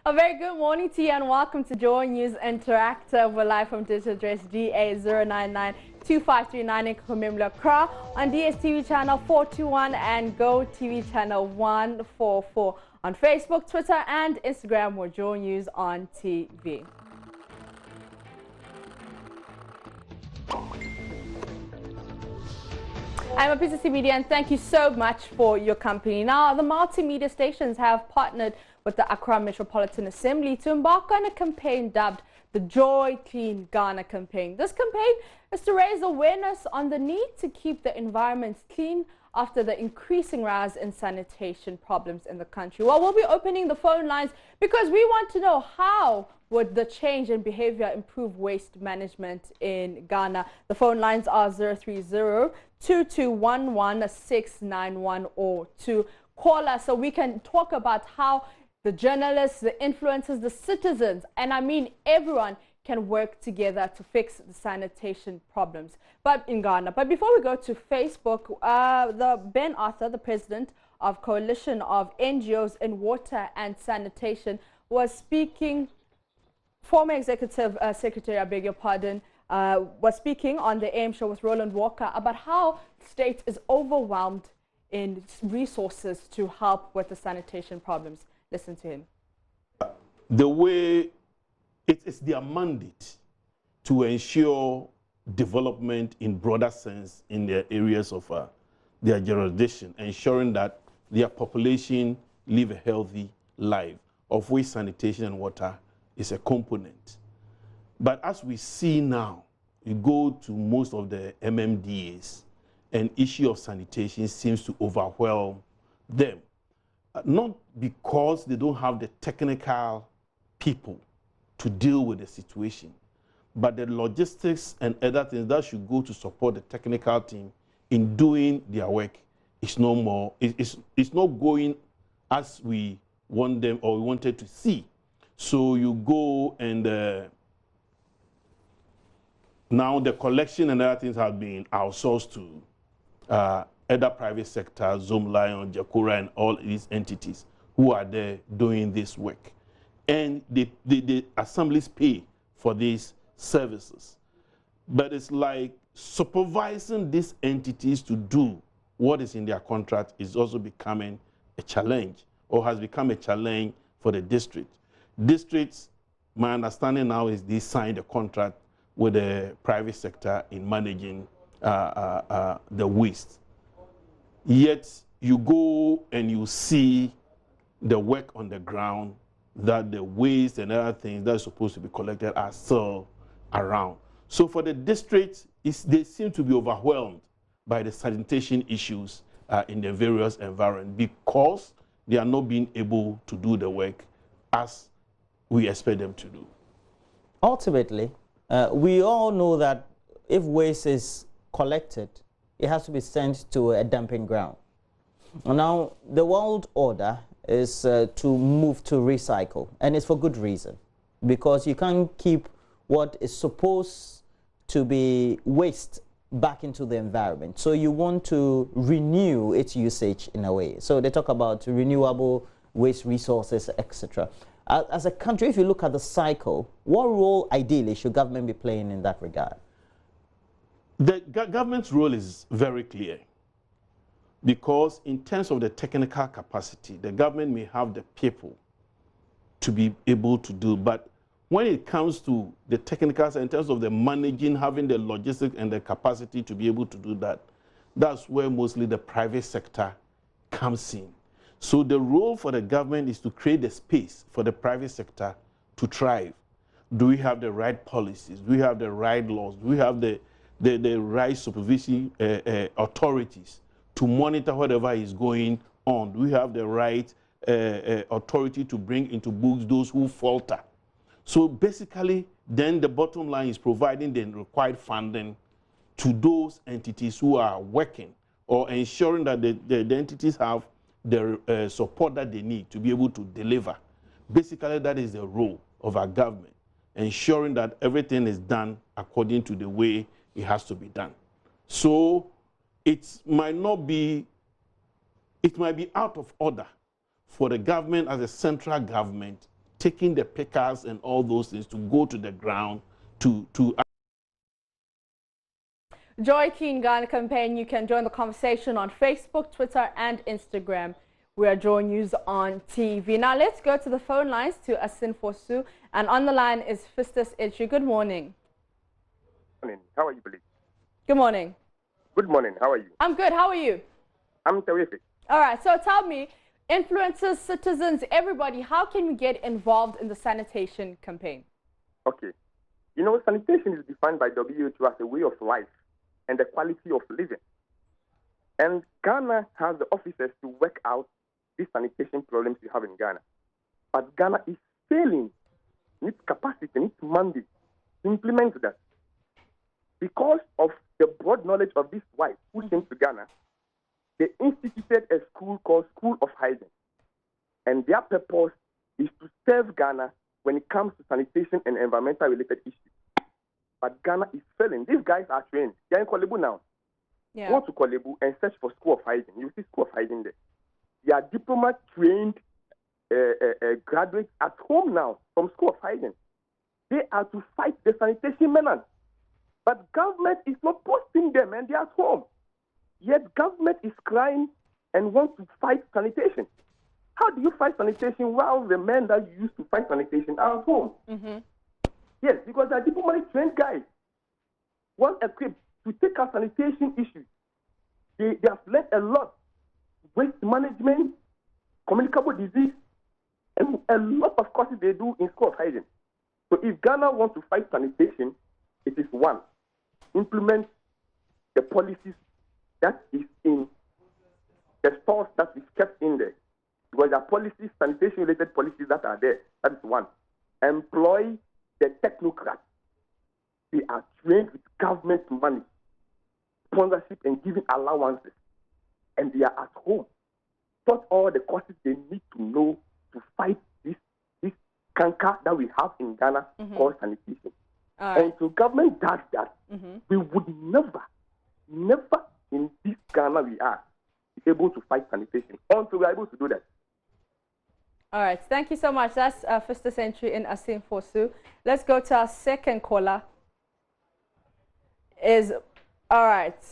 A very good morning to you and welcome to Joy News Interactive. We're live from digital address DA0992539 in Kumimla Kra on DSTV channel 421 and Go TV channel 144 on Facebook, Twitter and Instagram. We're Joy News on TV. I'm a PCC Media and thank you so much for your company. Now, the multimedia stations have partnered with the Accra Metropolitan Assembly to embark on a campaign dubbed the Joy Clean Ghana campaign. This campaign is to raise awareness on the need to keep the environment clean after the increasing rise in sanitation problems in the country. Well, we'll be opening the phone lines because we want to know how would the change in behavior improve waste management in Ghana. The phone lines are 030-2211-691 or to call us so we can talk about how the journalists, the influencers, the citizens, and I mean everyone can work together to fix the sanitation problems in Ghana. But before we go to Facebook, Ben Arthur, the president of Coalition of NGOs in Water and Sanitation, was speaking. Former executive secretary, I beg your pardon, was speaking on the AM show with Roland Walker about how the state is overwhelmed in resources to help with the sanitation problems. Listen to him. The way it is their mandate to ensure development in broader sense in their areas of their jurisdiction, ensuring that their population live a healthy life, of which sanitation and water is a component. But as we see now, you go to most of the MMDAs, an issue of sanitation seems to overwhelm them. Not because they don't have the technical people to deal with the situation, but the logistics and other things that should go to support the technical team in doing their work is no more, it's not going as we want them or we wanted to see. So you go and now the collection and other things have been outsourced to other private sector, Zoom Lion, Jakura, and all these entities who are there doing this work. And the assemblies pay for these services. But it's like supervising these entities to do what is in their contract is also becoming a challenge, or has become a challenge for the district. Districts, my understanding now is they signed a contract with the private sector in managing the waste. Yet you go and you see the work on the ground that the waste and other things that are supposed to be collected are still around. So for the district, they seem to be overwhelmed by the sanitation issues in the various environments because they are not being able to do the work as we expect them to do. Ultimately, we all know that if waste is collected, it has to be sent to a dumping ground. Now, the world order is to move to recycle, and it's for good reason, because you can't keep what is supposed to be waste back into the environment. So you want to renew its usage in a way. So they talk about renewable waste resources, etc. As a country, if you look at the cycle, what role ideally should government be playing in that regard? The government's role is very clear because in terms of the technical capacity, the government may have the people to be able to do, but when it comes to the technicals in terms of the managing, having the logistics and the capacity to be able to do that, that's where mostly the private sector comes in. So the role for the government is to create the space for the private sector to thrive. Do we have the right policies? Do we have the right laws? Do we have the right supervision authorities to monitor whatever is going on? Do we have the right authority to bring into books those who falter? So basically, then the bottom line is providing the required funding to those entities who are working or ensuring that the entities have the support that they need to be able to deliver. Basically, that is the role of our government, ensuring that everything is done according to the way it has to be done. So it might be out of order for the government as a central government taking the pickers and all those things to go to the ground to Joy Clean Ghana campaign. You can join the conversation on Facebook, Twitter, and Instagram. We are Joy News on TV. Now let's go to the phone lines to Asin Fosu. And on the line is Fistus Entry. Good morning. Good morning. How are you, please? Good morning. Good morning. How are you? I'm good. How are you? I'm terrific. All right. So tell me, influencers, citizens, everybody, how can we get involved in the sanitation campaign? Okay. You know, sanitation is defined by WHO as a way of life and the quality of living. And Ghana has the officers to work out these sanitation problems we have in Ghana. But Ghana is failing in its capacity, in its mandate to implement that. Because of the broad knowledge of these whites who came to Ghana, they instituted a school called School of Hygiene. And their purpose is to serve Ghana when it comes to sanitation and environmental related issues. But Ghana is failing. These guys are trained. They're in Kolebu now. Yeah. Go to Kolebu and search for School of Hygiene. You see School of Hygiene there. They are diploma-trained graduates at home now from School of Hygiene. They are to fight the sanitation menace. But government is not posting them and they are at home. Yet government is crying and wants to fight sanitation. How do you fight sanitation while the men that you used to fight sanitation are at home? Mm-hmm. Yes, because they are diploma-trained guys. Well equipped to take our sanitation issues. They have learned a lot. Waste management, communicable disease, and a lot of courses they do in School of Hygiene. So if Ghana wants to fight sanitation, it is one, implement the policies that is in the stores that is kept in there. Because there are policies, sanitation-related policies that are there. That is one. Employ the technocrats. They are trained with government money, sponsorship, and giving allowances. And they are at home. Taught all the courses they need to know to fight this canker that we have in Ghana called sanitation. And so government does that. We would never in this Ghana we are be able to fight sanitation until we are able to do that. All right. Thank you so much. That's Fistus Entry in Asin Fosu. Let's go to our second caller. All right.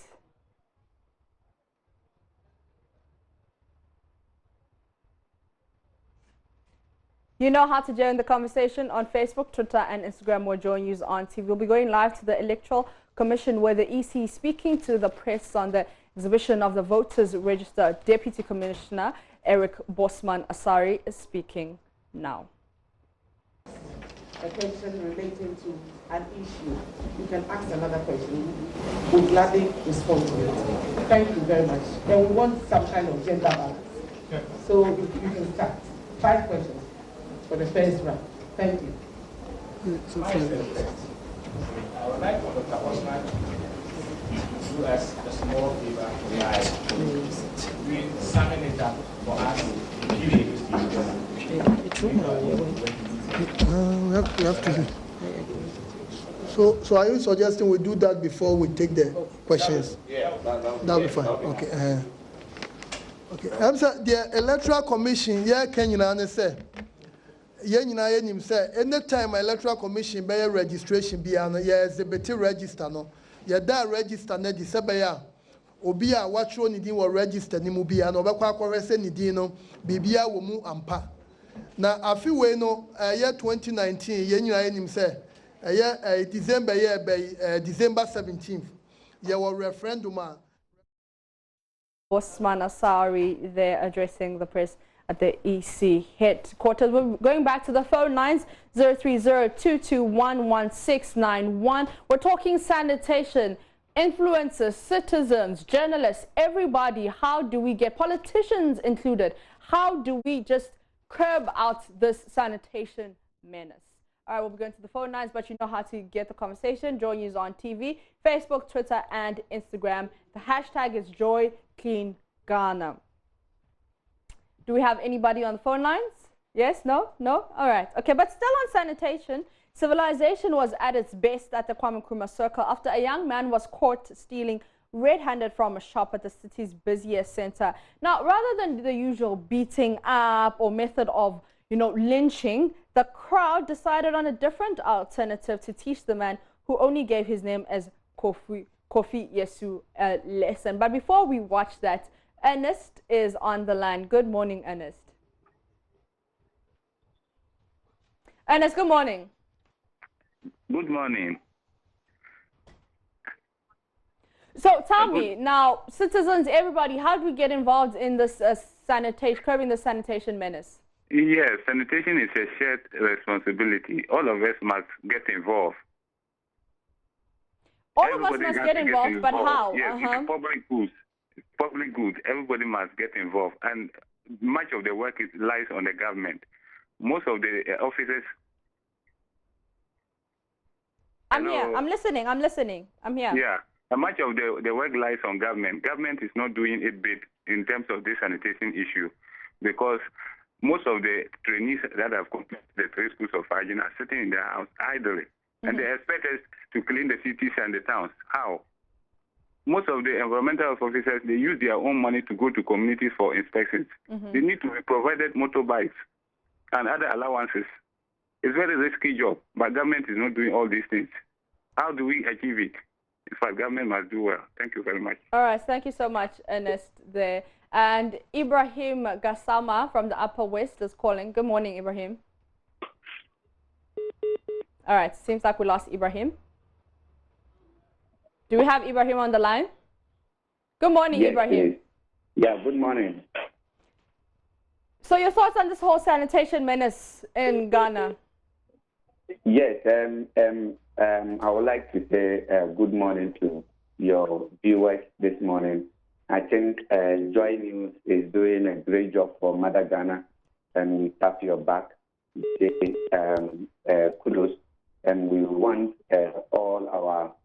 You know how to join the conversation on Facebook, Twitter, and Instagram. We're JoyNews on TV. We'll be going live to the Electoral Commission, where the EC is speaking to the press on the exhibition of the Voters Register. Deputy Commissioner Eric Bosman Asari is speaking now. A question relating to an issue, you can ask another question. We'll gladly respond to it. Thank you very much. And we want some kind of gender balance. So you can start. 5 questions for the first round. Thank you. I would like for Dr. Osman to do us a small favor by summing it up for us we have to. So are you suggesting we do that before we take the questions? Yeah, that'll be fine. Okay. Okay. The Electoral Commission, can you say? Say anytime Electoral Commission by registration be an exhibit register no. That register na di sebaya. Obi a watcho ni din wo register ni mu bia no obekwa akwese ni din no bibia wo mu ampa. Na afiwe no 2019 yenyina enim say December December 17th ye were referendum a Bosman Asari there addressing the press at the EC headquarters. We're going back to the phone lines, 030-221-1691. We're talking sanitation, influencers, citizens, journalists, everybody. How do we get politicians included? How do we just curb out this sanitation menace? All right, we'll be going to the phone lines, but you know how to get the conversation. JoyNews on TV, Facebook, Twitter, and Instagram. The hashtag is JoyCleanGhana. Do we have anybody on the phone lines? Yes? No? No? All right. Okay, but still on sanitation, civilization was at its best at the Kwame Nkrumah Circle after a young man was caught stealing red-handed from a shop at the city's busiest center. Now, rather than the usual beating up or method of, lynching, the crowd decided on a different alternative to teach the man who only gave his name as Kofi Yesu a lesson. But before we watch that, Ernest is on the line. Good morning, Ernest. Ernest, good morning. Good morning. So tell me now, citizens, everybody, how do we get involved in this curbing the sanitation menace? Yes, sanitation is a shared responsibility. All of us must get involved. All of us must get involved, but how? Yes, it's public goods. It's public goods. Everybody must get involved. And much of the work lies on the government. Most of the officers... I'm here. I'm listening. I'm here. Yeah. And much of the work lies on government. Government is not doing it big in terms of this sanitation issue, because most of the trainees that have completed the 3 schools of hygiene are sitting in their house idly. And they expect us to clean the cities and the towns. How? Most of the environmental officers, they use their own money to go to communities for inspections. They need to be provided motorbikes and other allowances. It's a very risky job, but government is not doing all these things. How do we achieve it? In fact, government must do well. Thank you very much. All right, thank you so much, Ernest, there. And Ibrahim Gassama from the Upper West is calling. Good morning, Ibrahim. All right, seems like we lost Ibrahim. Do we have Ibrahim on the line? Good morning, yes, Ibrahim. Yes. Yeah, good morning. So your thoughts on this whole sanitation menace in Ghana? Yes, I would like to say good morning to your viewers this morning. I think JoyNews is doing a great job for Mother Ghana, and we tap your back. We say kudos, and we want all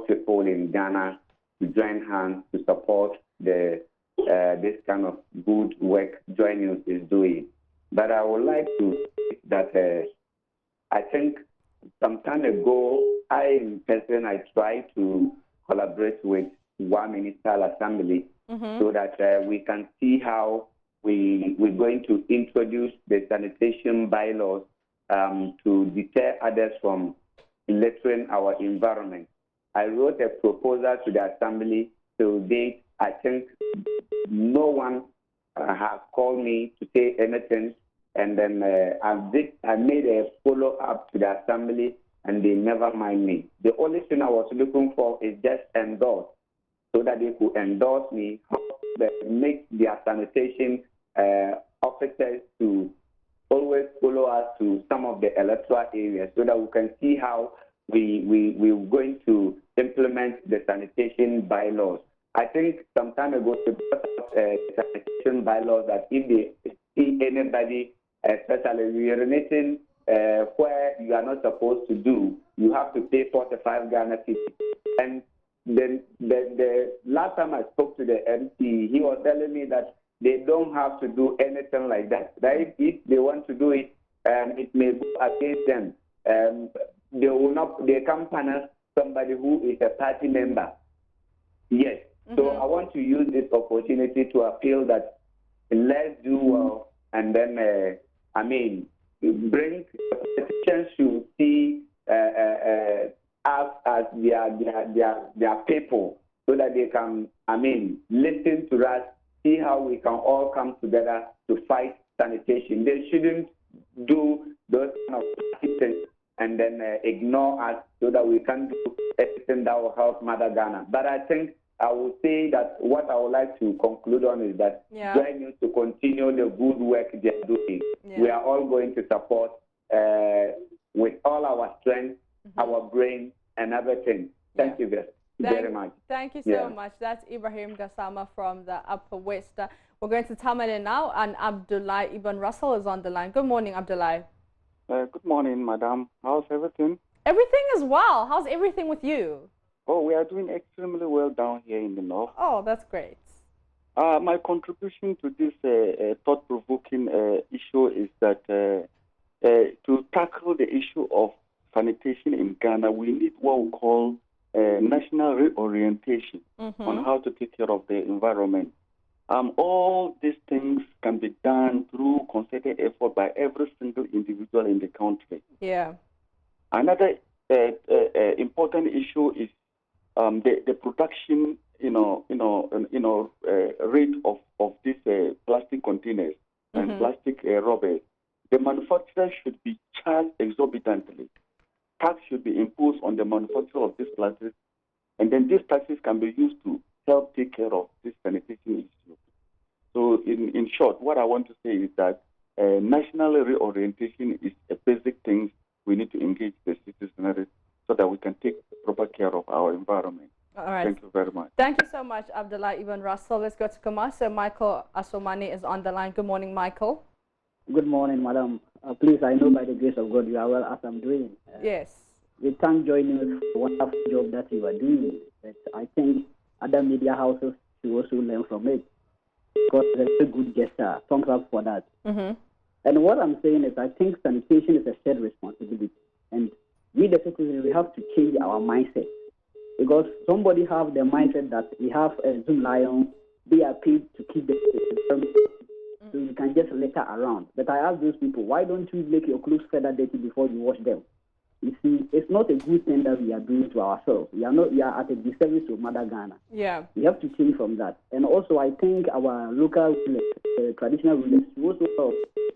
people in Ghana to join hands to support this kind of good work JoyNews is doing. But I would like to say that I think some time ago, I tried to collaborate with one ministerial assembly so that we can see how we're going to introduce the sanitation bylaws to deter others from littering our environment. I wrote a proposal to the assembly. To date, I think no one has called me to say anything. And then I made a follow-up to the assembly, and they never mind me. The only thing I was looking for is just endorse, so that they could endorse me, make their sanitation officers to always follow us to some of the electoral areas, so that we can see how we're going to implement the sanitation bylaws. I think some time ago, they brought out sanitation bylaws that if they see anybody, especially urinating where you are not supposed to do, you have to pay 45 Ghana cedis. And then the last time I spoke to the MC, he was telling me that they don't have to do anything like that. That if they want to do it, it may go against them. They will not. They can't punish somebody who is a party member. Yes. So I want to use this opportunity to appeal that let's do well, and then bring politicians to see us as their people, so that they can listen to us, see how we can all come together to fight sanitation. They shouldn't do those kind of things and then ignore us, so that we can do everything that will help Mother Ghana. But I think I will say that what I would like to conclude on is that JoyNews to continue the good work they're doing. We are all going to support with all our strength, our brain, and everything. Thank you very much. Thank you so much. That's Ibrahim Gassama from the Upper West. We're going to Tamale now, and Abdullah Ibn Russell is on the line. Good morning, Abdullah. Good morning, madam. How's everything? Everything is well. How's everything with you? Oh, we are doing extremely well down here in the north. Oh, that's great. My contribution to this thought-provoking issue is that to tackle the issue of sanitation in Ghana, we need what we call national reorientation on how to take care of the environment. All these things can be done through concerted effort by every single individual in the country. Yeah. Another important issue is the production, rate of these plastic containers and plastic rubbers. The manufacturer should be charged exorbitantly. Tax should be imposed on the manufacturer of these plastics, and then these taxes can be used to help take care of this sanitation issue. So, in short, what I want to say is that national reorientation is a basic thing we need to engage the citizenry so that we can take proper care of our environment. All right. Thank you very much. Thank you so much, Abdullah Ibn Russell. Let's go to Kumasi. Michael Asomani is on the line. Good morning, Michael. Good morning, madam. Please, I know by the grace of God you are well as I'm doing. Yes. We thank JoyNews for the wonderful job that you are doing. But I think other media houses should also learn from it. Because it's a very good gesture. Thumbs up for that. And what I'm saying is I think sanitation is a shared responsibility. And we, the citizens, we have to change our mindset. Because somebody have the mindset that we have a Zoom lion, they are paid to keep the so you can just litter around. But I ask those people, why don't you make your clothes further dirty before you wash them? You see, it's not a good thing that we are doing to ourselves. We are at a disservice to Mother Ghana. Yeah. We have to change from that. And also, I think our local rulers, traditional rulers, should also help.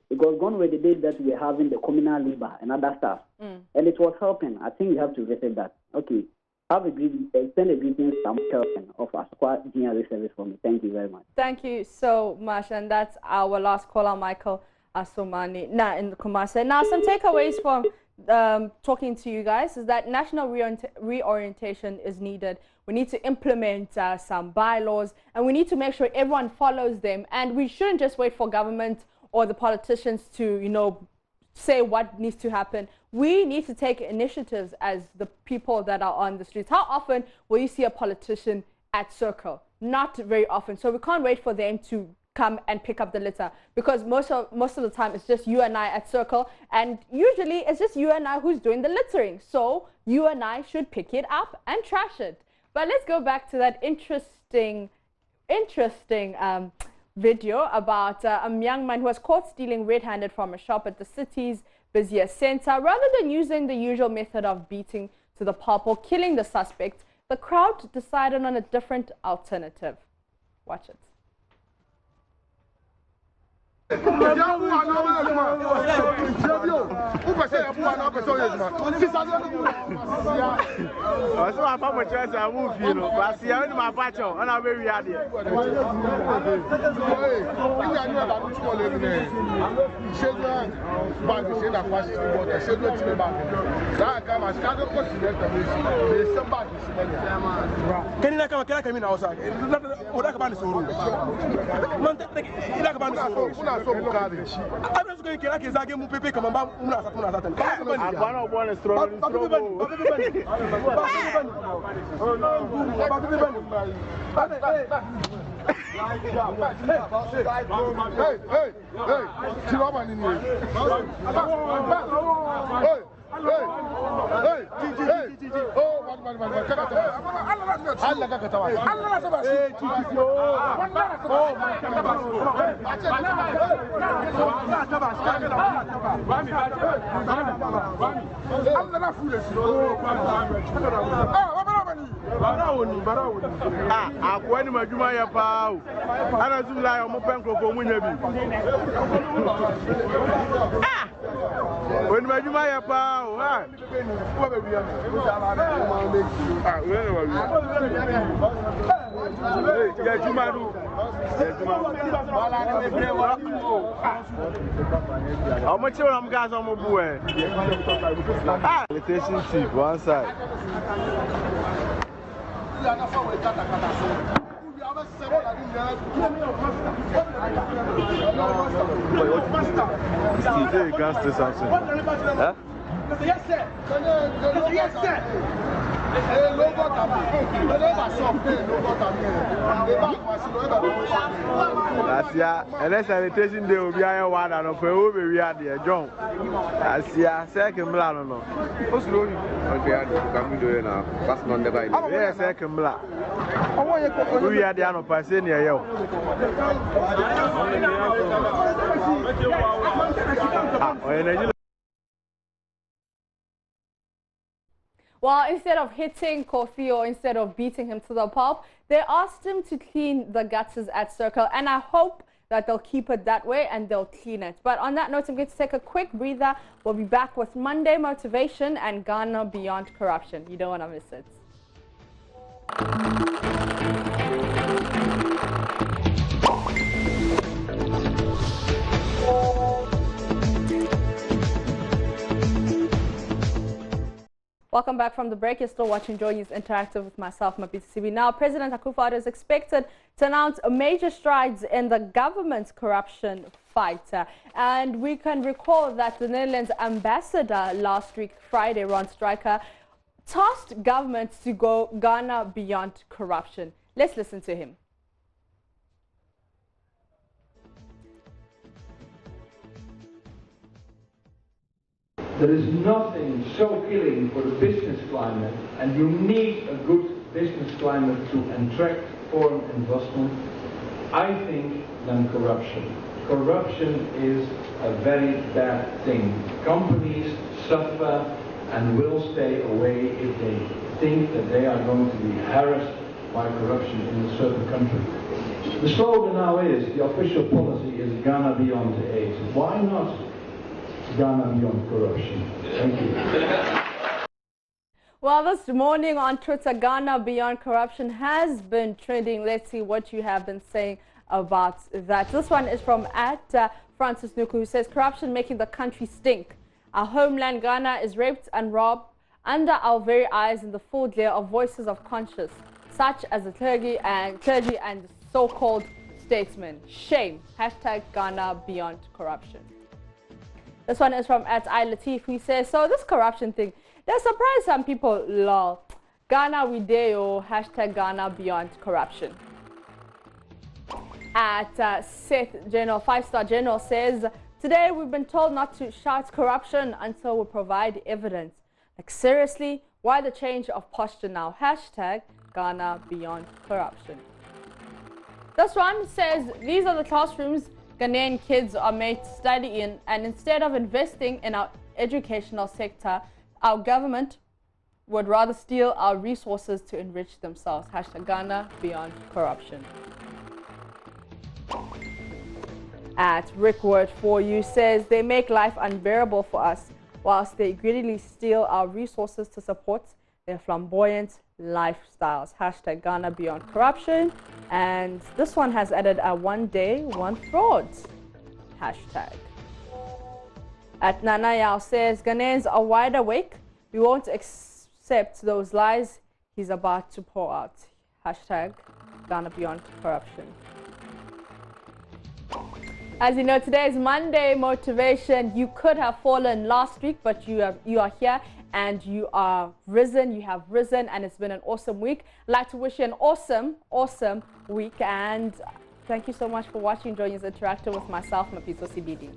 Because gone were the days that we were having the communal labor and other stuff. And it was helping. I think we have to visit that. Okay. Have a greeting, send a greeting to of Asqua GRA service for me. Thank you very much. Thank you so much. And that's our last caller, Michael Asomani. Now, in the Kumasi. Now, some takeaways from talking to you guys is that national reorientation is needed. We need to implement some bylaws, and we need to make sure everyone follows them. And we shouldn't just wait for government or the politicians to, say what needs to happen. We need to take initiatives as the people that are on the streets. How often will you see a politician at Circle? Not very often. So we can't wait for them to come and pick up the litter, because most of the time it's just you and I at Circle, and usually it's just you and I who's doing the littering. So you and I should pick it up and trash it. But let's go back to that interesting video about a young man who was caught stealing red-handed from a shop at the city's busiest center. Rather than using the usual method of beating to the pulp or killing the suspect, the crowd decided on a different alternative. Watch it. How much of guys on my boy? Sanitation tip, one side. Steve, you can't say something. Huh? Yes, sir. Yes, sir. Asia, and sanitation day will be a one and of a over we are there, John. Asia, second plan no. What's wrong? Okay, I'm doing now. Passing on the bike. Yes, second black. We are the ano passing here. Well, instead of hitting Kofi or instead of beating him to the pulp, they asked him to clean the gutters at Circle, and I hope that they'll keep it that way and they'll clean it. But on that note, I'm going to take a quick breather. We'll be back with Monday Motivation and Ghana Beyond Corruption. You don't want to miss it. Welcome back from the break. You're still watching JoyNews Interactive with myself, Mapisa Sibi. Now, President Akufo-Addo is expected to announce major strides in the government's corruption fight. And we can recall that the Netherlands ambassador last week, Friday, Ron Stryker, tasked governments to go Ghana beyond corruption. Let's listen to him. There is nothing so killing for the business climate, and you need a good business climate to attract foreign investment, I think, than corruption. Corruption is a very bad thing. Companies suffer and will stay away if they think that they are going to be harassed by corruption in a certain country. The slogan now is, the official policy is Ghana beyond AIDS. Why not Ghana beyond corruption? Thank you. Well, this morning on Twitter, Ghana Beyond Corruption has been trending. Let's see what you have been saying about that. This one is from Francis Nuku, who says, corruption making the country stink. Our homeland Ghana is raped and robbed under our very eyes in the full glare of voices of conscience, such as the clergy and so-called statesmen. Shame. Hashtag Ghana Beyond Corruption. This one is from @iLatif, who says, so this corruption thing, they're surprised some people, lol. Ghana we deo, hashtag Ghana Beyond Corruption. Seth General, 5-star General says, today we've been told not to shout corruption until we provide evidence. Like seriously, why the change of posture now? Hashtag Ghana Beyond Corruption. This one says, these are the classrooms Ghanaian kids are made to study in, and instead of investing in our educational sector, our government would rather steal our resources to enrich themselves. Hashtag Ghana Beyond Corruption. Rickword for you says, they make life unbearable for us whilst they greedily steal our resources to support their flamboyant lifestyles. Hashtag Ghana Beyond Corruption. And this one has added a one day, one fraud hashtag. Nana Yao says, Ghanaians are wide awake. We won't accept those lies he's about to pour out. Hashtag Ghana Beyond Corruption. As you know, today is Monday Motivation. You could have fallen last week, but you are here and you are risen. You have risen, and it's been an awesome week. I'd like to wish you an awesome week, and thank you so much for watching JoyNews Interactive with myself, Mapisa CBD.